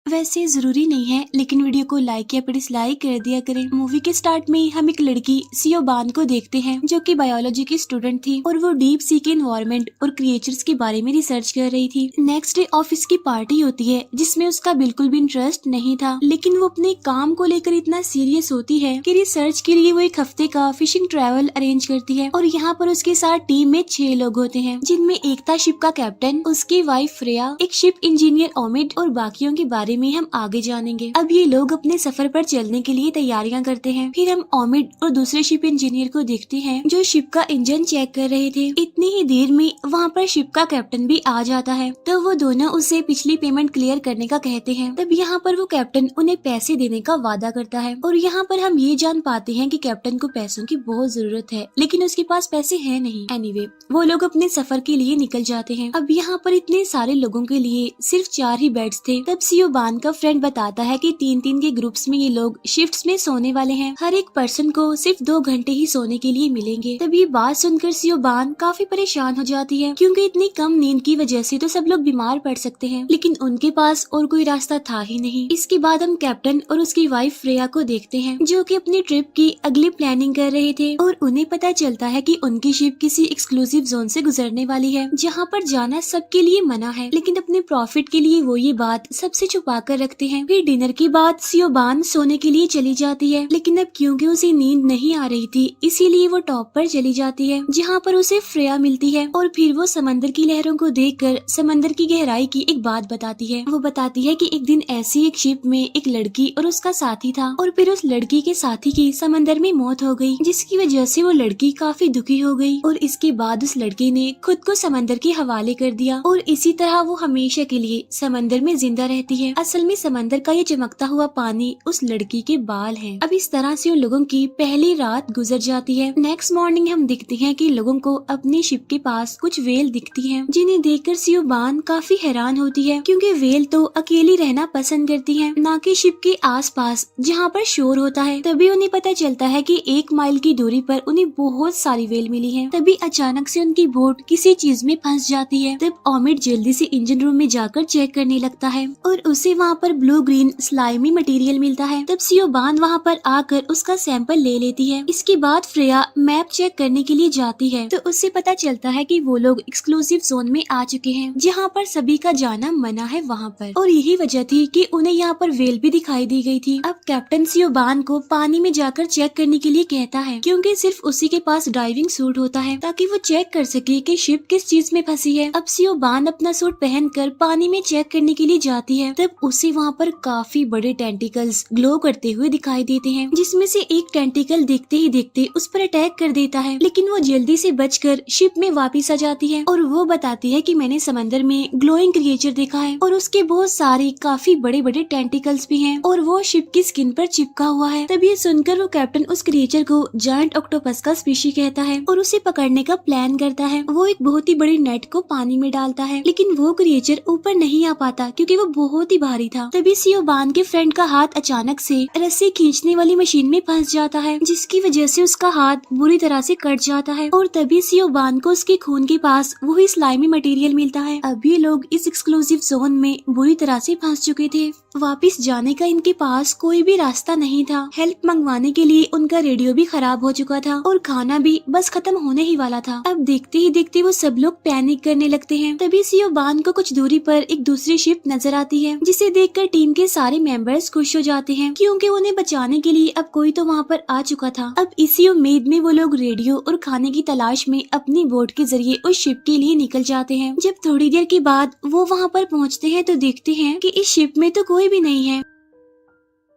वैसे जरूरी नहीं है, लेकिन वीडियो को लाइक या डिसलाइक कर दिया करें। मूवी के स्टार्ट में हम एक लड़की सियोबान को देखते हैं जो कि बायोलॉजी की स्टूडेंट थी और वो डीप सी के एनवायरनमेंट और क्रिएचर्स के बारे में रिसर्च कर रही थी। नेक्स्ट डे ऑफिस की पार्टी होती है जिसमें उसका बिल्कुल भी इंटरेस्ट नहीं था, लेकिन वो अपने काम को लेकर इतना सीरियस होती है कि रिसर्च के लिए वो एक हफ्ते का फिशिंग ट्रैवल अरेंज करती है। और यहाँ पर उसके साथ टीम में 6 लोग होते हैं, जिनमें एक था शिप का कैप्टन, उसकी वाइफ फ्रेया, एक शिप इंजीनियर ओमिड और बाकियों के बारे में हम आगे जानेंगे। अब ये लोग अपने सफर पर चलने के लिए तैयारियां करते हैं। फिर हम ओमिड और दूसरे शिप इंजीनियर को देखते हैं जो शिप का इंजन चेक कर रहे थे। इतनी ही देर में वहाँ पर शिप का कैप्टन भी आ जाता है, तो वो दोनों उसे पिछली पेमेंट क्लियर करने का कहते हैं। तब यहाँ पर वो कैप्टन उन्हें पैसे देने का वादा करता है और यहाँ पर हम ये जान पाते हैं कि कैप्टन को पैसों की बहुत जरूरत है, लेकिन उसके पास पैसे है नहीं। एनीवे, वो लोग अपने सफर के लिए निकल जाते हैं। अब यहाँ पर इतने सारे लोगों के लिए सिर्फ 4 ही बेड्स थे। तब सियोबान का फ्रेंड बताता है कि 3-3 के ग्रुप्स में ये लोग शिफ्ट्स में सोने वाले हैं। हर एक पर्सन को सिर्फ 2 घंटे ही सोने के लिए मिलेंगे। तब ये बात सुनकर सियोबान काफी परेशान हो जाती है, क्योंकि इतनी कम नींद की वजह से तो सब लोग बीमार पड़ सकते हैं, लेकिन उनके पास और कोई रास्ता था ही नहीं। इसके बाद हम कैप्टन और उसकी वाइफ फ्रेया को देखते हैं जो कि अपनी ट्रिप की अगली प्लानिंग कर रहे थे और उन्हें पता चलता है कि उनकी शिप किसी एक्सक्लूसिव जोन से गुजरने वाली है जहाँ पर जाना सबके लिए मना है, लेकिन अपने प्रॉफिट के लिए वो ये बात सबसे छुपा कर रखते हैं। फिर डिनर के बाद सियोबान सोने के लिए चली जाती है, लेकिन अब क्योंकि उसे नींद नहीं आ रही थी इसीलिए वो टॉप पर चली जाती है जहाँ पर उसे फ्रेया मिलती है और फिर वो समंदर की लहरों को देखकर समंदर की गहराई की एक बात बताती है। वो बताती है कि एक दिन ऐसी एक शिप में एक लड़की और उसका साथी था और फिर उस लड़की के साथी की समंदर में मौत हो गई, जिसकी वजह से वो लड़की काफी दुखी हो गई और इसके बाद उस लड़की ने खुद को समंदर के हवाले कर दिया और इसी तरह वो हमेशा के लिए समंदर में जिंदा रहती है। असल में समंदर का ये चमकता हुआ पानी उस लड़की के बाल हैं। अब इस तरह से उन लोगों की पहली रात गुजर जाती है। नेक्स्ट मॉर्निंग हम दिखते हैं कि लोगों को अपनी शिप के पास कुछ वेल दिखती हैं, जिन्हें देखकर सियोबान काफी हैरान होती है, क्योंकि वेल तो अकेली रहना पसंद करती हैं, ना कि शिप के आसपास जहाँ पर शोर होता है। तभी उन्हें पता चलता है कि 1 माइल की दूरी पर उन्हें बहुत सारी वेल मिली है। तभी अचानक से उनकी बोट किसी चीज में फंस जाती है। तब ओमिड जल्दी से इंजन रूम में जाकर चेक करने लगता है और उसे वहाँ पर ब्लू ग्रीन स्लाइमी मटेरियल मिलता है। तब सियोबान वहाँ पर आकर उसका सैंपल ले लेती है। इसके बाद फ्रेया मैप चेक करने के लिए जाती है, तो उससे पता चलता है कि वो लोग एक्सक्लूसिव जोन में आ चुके हैं जहाँ पर सभी का जाना मना है वहाँ पर, और यही वजह थी कि उन्हें यहाँ पर वेल भी दिखाई दी गई थी। अब कैप्टन सियोबान को पानी में जाकर चेक करने के लिए कहता है, क्योंकि सिर्फ उसी के पास डाइविंग सूट होता है ताकि वो चेक कर सके कि शिप किस चीज में फंसी है। अब सियोबान अपना सूट पहनकर पानी में चेक करने के लिए जाती है। तब उसे वहाँ पर काफी बड़े टेंटिकल्स ग्लो करते हुए दिखाई देते हैं, जिसमें से एक टेंटिकल देखते ही देखते उस पर अटैक कर देता है, लेकिन वो जल्दी से बचकर शिप में वापस आ जाती है और वो बताती है कि मैंने समंदर में ग्लोइंग क्रिएचर देखा है और उसके बहुत सारे काफी बड़े बड़े टेंटिकल्स भी हैं और वो शिप की स्किन पर चिपका हुआ है। तब ये सुनकर वो कैप्टन उस क्रिएचर को जायंट ऑक्टोपस का स्पीशी कहता है और उसे पकड़ने का प्लान करता है। वो एक बहुत ही बड़ी नेट को पानी में डालता है, लेकिन वो क्रिएचर ऊपर नहीं आ पाता क्योंकि वो बहुत ही भारी था। तभी सियोबान के फ्रेंड का हाथ अचानक से रस्सी खींचने वाली मशीन में फंस जाता है, जिसकी वजह से उसका हाथ बुरी तरह से कट जाता है और तभी सियोबान को उसके खून के पास वही स्लाइमी मटेरियल मिलता है। अब ये लोग इस एक्सक्लूसिव जोन में बुरी तरह से फंस चुके थे। वापस जाने का इनके पास कोई भी रास्ता नहीं था। हेल्प मंगवाने के लिए उनका रेडियो भी खराब हो चुका था और खाना भी बस खत्म होने ही वाला था। अब देखते ही देखते वो सब लोग पैनिक करने लगते हैं। तभी सियोबान को कुछ दूरी पर एक दूसरी शिप नजर आती है, जिसे देखकर टीम के सारे मेंबर्स खुश हो जाते हैं, क्योंकि उन्हें बचाने के लिए अब कोई तो वहाँ पर आ चुका था। अब इसी उम्मीद में वो लोग रेडियो और खाने की तलाश में अपनी बोट के जरिए उस शिप के लिए निकल जाते हैं। जब थोड़ी देर के बाद वो वहाँ पर पहुँचते हैं तो देखते हैं कि इस शिप में तो कोई भी नहीं है।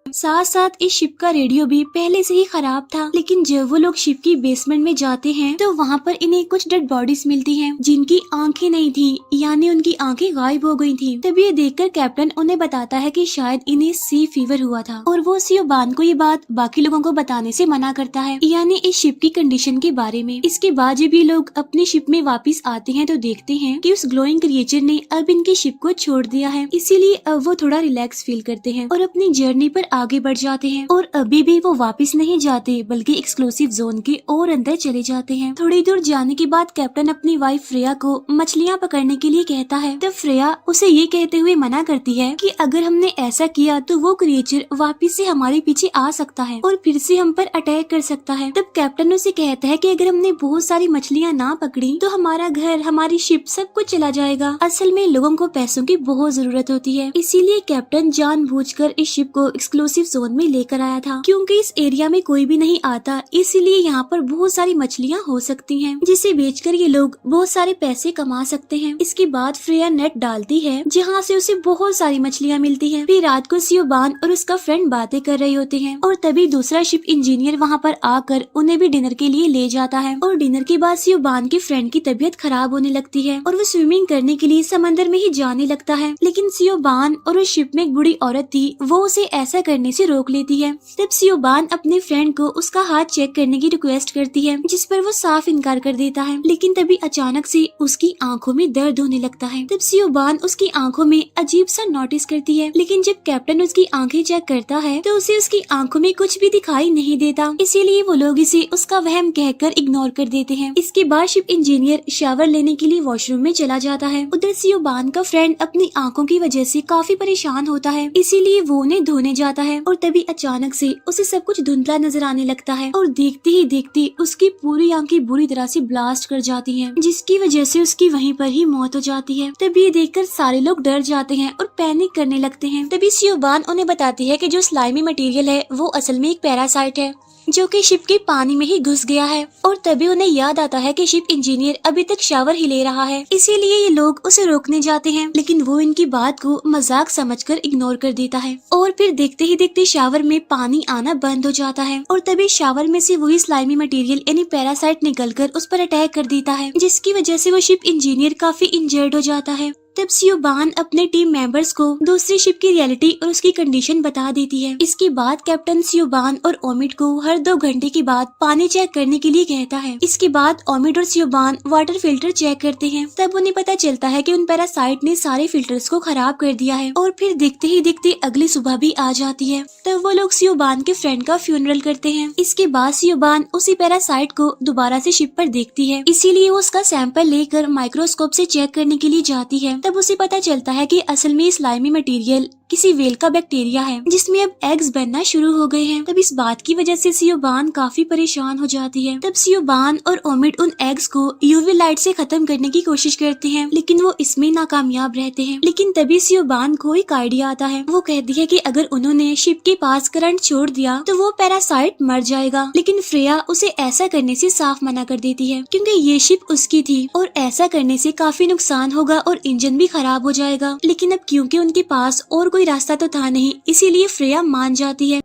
साथ साथ इस शिप का रेडियो भी पहले से ही खराब था। लेकिन जब वो लोग शिप की बेसमेंट में जाते हैं तो वहाँ पर इन्हें कुछ डेड बॉडीज मिलती हैं जिनकी आंखें नहीं थी, यानी उनकी आंखें गायब हो गई थी। तभी ये देखकर कैप्टन उन्हें बताता है कि शायद इन्हें सी फीवर हुआ था और वो सियोबान को ये बात बाकी लोगों को बताने से मना करता है, यानी इस शिप की कंडीशन के बारे में। इसके बाद जब ये लोग अपनी शिप में वापिस आते हैं तो देखते हैं कि उस ग्लोइंग क्रिएचर ने अब इनकी शिप को छोड़ दिया है, इसीलिए अब वो थोड़ा रिलैक्स फील करते हैं और अपनी जर्नी पर आगे बढ़ जाते हैं और अभी भी वो वापस नहीं जाते बल्कि एक्सक्लूसिव जोन के और अंदर चले जाते हैं। थोड़ी दूर जाने के बाद कैप्टन अपनी वाइफ फ्रेया को मछलियाँ पकड़ने के लिए कहता है। तब फ्रेया उसे ये कहते हुए मना करती है कि अगर हमने ऐसा किया तो वो क्रिएचर वापस से हमारे पीछे आ सकता है और फिर से हम पर अटैक कर सकता है। तब कैप्टन उसे कहता है कि अगर हमने बहुत सारी मछलियाँ ना पकड़ी तो हमारा घर, हमारी शिप, सब कुछ चला जाएगा। असल में लोगों को पैसों की बहुत जरूरत होती है, इसीलिए कैप्टन जानबूझकर इस शिप को एक्सक्लूसिव जोन में लेकर आया था, क्योंकि इस एरिया में कोई भी नहीं आता, इसीलिए यहाँ पर बहुत सारी मछलियाँ हो सकती हैं, जिसे बेचकर ये लोग बहुत सारे पैसे कमा सकते हैं। इसके बाद फ्रेया नेट डालती है जहाँ से उसे बहुत सारी मछलियाँ मिलती हैं। फिर रात को सियोबान और उसका फ्रेंड बातें कर रहे होते हैं और तभी दूसरा शिप इंजीनियर वहाँ पर आकर उन्हें भी डिनर के लिए ले जाता है। और डिनर के बाद सियोबान के फ्रेंड की तबीयत खराब होने लगती है और वो स्विमिंग करने के लिए समंदर में ही जाने लगता है, लेकिन सियोबान और उस शिप में एक बूढ़ी औरत थी, वो उसे ऐसा करने से रोक लेती है। तब सियोबान अपने फ्रेंड को उसका हाथ चेक करने की रिक्वेस्ट करती है, जिस पर वो साफ इनकार कर देता है। लेकिन तभी अचानक से उसकी आंखों में दर्द होने लगता है। तब सियोबान उसकी आंखों में अजीब सा नोटिस करती है, लेकिन जब कैप्टन उसकी आंखें चेक करता है तो उसे उसकी आंखों में कुछ भी दिखाई नहीं देता, इसीलिए वो लोग इसे उसका वहम कहकर इग्नोर कर देते हैं। इसके बाद शिप इंजीनियर शावर लेने के लिए वॉशरूम में चला जाता है। उधर सियोबान का फ्रेंड अपनी आंखों की वजह से काफी परेशान होता है, इसीलिए वो उन्हें धोने जाता है और तभी अचानक से उसे सब कुछ धुंधला नजर आने लगता है और देखते ही देखते उसकी पूरी आंखें बुरी तरह से ब्लास्ट कर जाती हैं, जिसकी वजह से उसकी वहीं पर ही मौत हो जाती है। तभी ये देखकर सारे लोग डर जाते हैं और पैनिक करने लगते हैं। तभी सियोबान उन्हें बताती है कि जो स्लाइमी मटेरियल है वो असल में एक पैरासाइट है जो कि शिप के पानी में ही घुस गया है। और तभी उन्हें याद आता है कि शिप इंजीनियर अभी तक शावर ही ले रहा है, इसीलिए ये लोग उसे रोकने जाते हैं, लेकिन वो इनकी बात को मजाक समझकर इग्नोर कर देता है। और फिर देखते ही देखते शावर में पानी आना बंद हो जाता है और तभी शावर में से वही स्लाइमी मटेरियल यानी पैरासाइट निकलकर उस पर अटैक कर देता है, जिसकी वजह से वो शिप इंजीनियर काफी इंजर्ड हो जाता है। तब सियोबान अपने टीम मेंबर्स को दूसरी शिप की रियलिटी और उसकी कंडीशन बता देती है। इसके बाद कैप्टन सियोबान और ओमिड को हर 2 घंटे के बाद पानी चेक करने के लिए कहता है। इसके बाद ओमिड और सियोबान वाटर फिल्टर चेक करते हैं। तब उन्हें पता चलता है कि उन पैरासाइट ने सारे फिल्टर्स को खराब कर दिया है और फिर देखते ही देखते अगली सुबह भी आ जाती है। तब वो लोग सियोबान के फ्रेंड का फ्यूनरल करते हैं। इसके बाद सियोबान उसी पैरासाइट को दोबारा से शिप पर देखती है, इसीलिए वो उसका सैंपल लेकर माइक्रोस्कोप से चेक करने के लिए जाती है। तब उसे पता चलता है कि असल में स्लाइमी मटेरियल किसी वेल का बैक्टीरिया है जिसमें अब एग्स बनना शुरू हो गए हैं। तब इस बात की वजह से सियोबान काफी परेशान हो जाती है। तब सियोबान और ओमिड उन एग्स को यूवी लाइट से खत्म करने की कोशिश करते हैं, लेकिन वो इसमें नाकामयाब रहते हैं। लेकिन तभी सियोबान को एक आइडिया आता है। वो कहती है कि अगर उन्होंने शिप के पास करंट छोड़ दिया तो वो पैरासाइट मर जाएगा, लेकिन फ्रेया उसे ऐसा करने से साफ मना कर देती है, क्योंकि ये शिप उसकी थी और ऐसा करने से काफी नुकसान होगा और इंजन भी खराब हो जाएगा। लेकिन अब क्योंकि उनके पास और कोई रास्ता तो था नहीं, इसीलिए फ्रेया मान जाती है।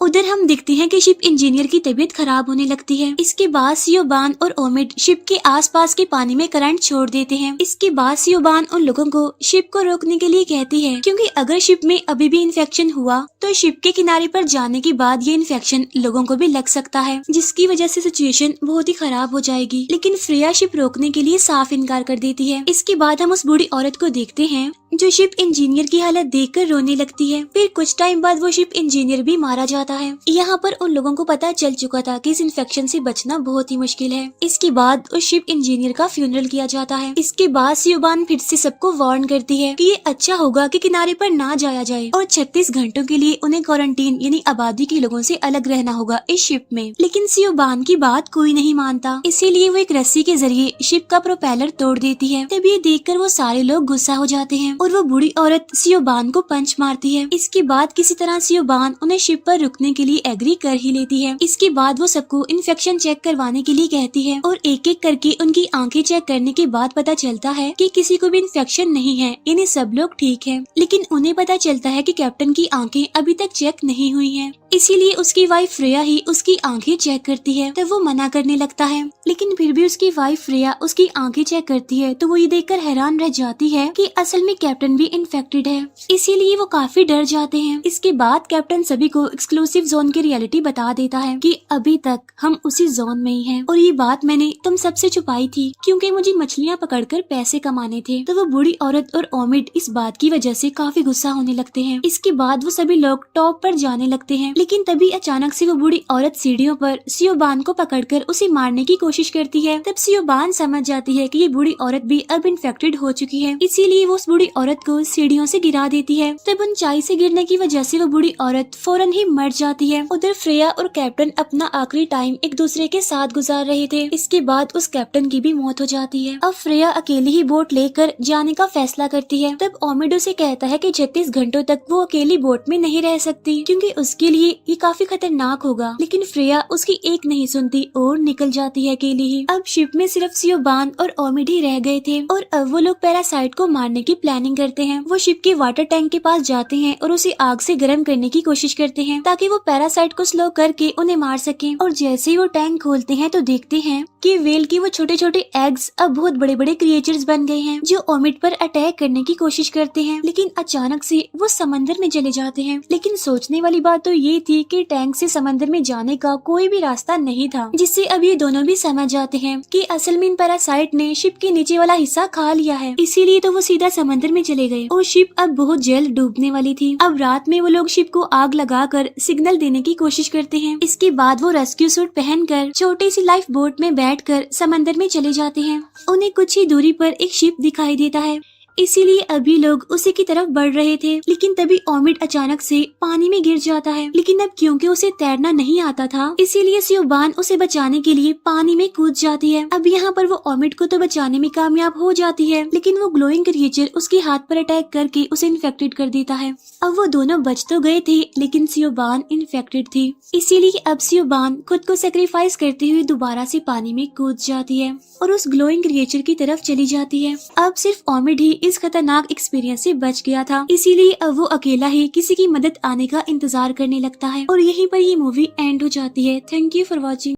उधर हम देखते हैं कि शिप इंजीनियर की तबीयत खराब होने लगती है। इसके बाद सियोबान और ओमिड शिप के आसपास के पानी में करंट छोड़ देते हैं। इसके बाद सियोबान उन लोगों को शिप को रोकने के लिए कहती है, क्योंकि अगर शिप में अभी भी इन्फेक्शन हुआ तो शिप के किनारे पर जाने के बाद ये इन्फेक्शन लोगों को भी लग सकता है, जिसकी वजह से सिचुएशन बहुत ही खराब हो जाएगी। लेकिन फ्रेया शिप रोकने के लिए साफ इनकार कर देती है। इसके बाद हम उस बूढ़ी औरत को देखते हैं जो शिप इंजीनियर की हालत देखकर रोने लगती है। फिर कुछ टाइम बाद वो शिप इंजीनियर भी मारा जाता है। यहाँ पर उन लोगों को पता चल चुका था कि इस इन्फेक्शन से बचना बहुत ही मुश्किल है। इसके बाद उस शिप इंजीनियर का फ्यूनरल किया जाता है। इसके बाद सियोबान फिर से सबको वार्न करती है कि ये अच्छा होगा कि किनारे पर ना जाया जाए और 36 घंटों के लिए उन्हें क्वारंटीन यानी आबादी के लोगों से अलग रहना होगा इस शिप में। लेकिन सियोबान की बात कोई नहीं मानता, इसीलिए वो एक रस्सी के जरिए शिप का प्रोपेलर तोड़ देती है। तब ये देखकर वो सारे लोग गुस्सा हो जाते हैं और वो बूढ़ी औरत सियोबान को पंच मारती है। इसके बाद किसी तरह सियोबान उन्हें शिप पर रुकने के लिए एग्री कर ही लेती है। इसके बाद वो सबको इन्फेक्शन चेक करवाने के लिए कहती है और एक एक करके उनकी आंखें चेक करने के बाद पता चलता है कि किसी को भी इन्फेक्शन नहीं है, यानी सब लोग ठीक हैं। लेकिन उन्हें पता चलता है कि कैप्टन की आंखें अभी तक चेक नहीं हुई हैं, इसीलिए उसकी वाइफ फ्रेया ही उसकी आंखें चेक करती है। तब वो मना करने लगता है, लेकिन फिर भी उसकी वाइफ फ्रेया उसकी आंखें चेक करती है तो वो ये देखकर हैरान रह जाती है कि असल में कैप्टन भी इन्फेक्टेड है। इसीलिए वो काफी डर जाते हैं। इसके बाद कैप्टन सभी को एक्सक्लूसिव जोन की रियलिटी बता देता है कि अभी तक हम उसी जोन में ही हैं और ये बात मैंने तुम सबसे छुपाई थी क्योंकि मुझे मछलियाँ पकड़कर पैसे कमाने थे। तो वो बूढ़ी औरत और ओमिड इस बात की वजह से काफी गुस्सा होने लगते हैं। इसके बाद वो सभी लोग टॉप पर जाने लगते हैं, लेकिन तभी अचानक से वो बूढ़ी औरत सीढ़ियों पर सियोबान को पकड़कर उसे मारने की कोशिश करती है। तब सियोबान समझ जाती है कि ये बूढ़ी औरत भी अब इन्फेक्टेड हो चुकी है, इसीलिए वो उस बूढ़ी औरत को सीढ़ियों से गिरा देती है। तब ऊंचाई से गिरने की वजह से वो बूढ़ी औरत फौरन ही मर जाती है। उधर फ्रेया और कैप्टन अपना आखिरी टाइम एक दूसरे के साथ गुजार रहे थे। इसके बाद उस कैप्टन की भी मौत हो जाती है। अब फ्रेया अकेली ही बोट लेकर जाने का फैसला करती है। तब ओमिड उसे कहता है कि 36 घंटों तक वो अकेली बोट में नहीं रह सकती क्योंकि उसके लिए ये काफी खतरनाक होगा, लेकिन फ्रेया उसकी एक नहीं सुनती और निकल जाती है अकेली ही। अब शिप में सिर्फ सियोबान और ओमिड ही रह गए थे और अब वो लोग पैरासाइट को मारने की प्लानिंग करते हैं। वो शिप के वाटर टैंक के पास जाते हैं और उसे आग से गर्म करने की कोशिश करते हैं ताकि वो पैरासाइट को स्लो करके उन्हें मार सके। और जैसे ही वो टैंक खोलते हैं तो देखते हैं कि वेल की वो छोटे छोटे एग्स अब बहुत बड़े बड़े क्रिएचर्स बन गए हैं जो ओमिड पर अटैक करने की कोशिश करते हैं, लेकिन अचानक से वो समंदर में चले जाते हैं। लेकिन सोचने वाली बात तो ये थी कि टैंक से समंदर में जाने का कोई भी रास्ता नहीं था, जिससे अब ये दोनों भी समझ जाते हैं कि असल में इन पैरासाइट ने शिप के नीचे वाला हिस्सा खा लिया है। इसीलिए तो वो सीधा समंदर में चले गए और शिप अब बहुत जल्द डूबने वाली थी। अब रात में वो लोग शिप को आग लगाकर सिग्नल देने की कोशिश करते हैं। इसके बाद वो रेस्क्यू सूट पहनकर छोटी सी लाइफ बोट में बैठकर समंदर में चले जाते हैं। उन्हें कुछ ही दूरी पर एक शिप दिखाई देता है, इसीलिए अभी लोग उसी की तरफ बढ़ रहे थे। लेकिन तभी ओमिड अचानक से पानी में गिर जाता है, लेकिन अब क्योंकि उसे तैरना नहीं आता था इसीलिए सियोबान उसे बचाने के लिए पानी में कूद जाती है। अब यहाँ पर वो ओमिड को तो बचाने में कामयाब हो जाती है, लेकिन वो ग्लोइंग क्रिएचर उसके हाथ पर अटैक करके उसे इन्फेक्टेड कर देता है। अब वो दोनों बच तो गए थे, लेकिन सियोबान इन्फेक्टेड थी, इसीलिए अब सियोबान खुद को सेक्रीफाइस करते हुए दोबारा से पानी में कूद जाती है और उस ग्लोइंग क्रिएचर की तरफ चली जाती है। अब सिर्फ ओमिड ही इस खतरनाक एक्सपीरियंस से बच गया था, इसीलिए अब वो अकेला ही किसी की मदद आने का इंतजार करने लगता है और यहीं पर ये मूवी एंड हो जाती है। Thank you for watching.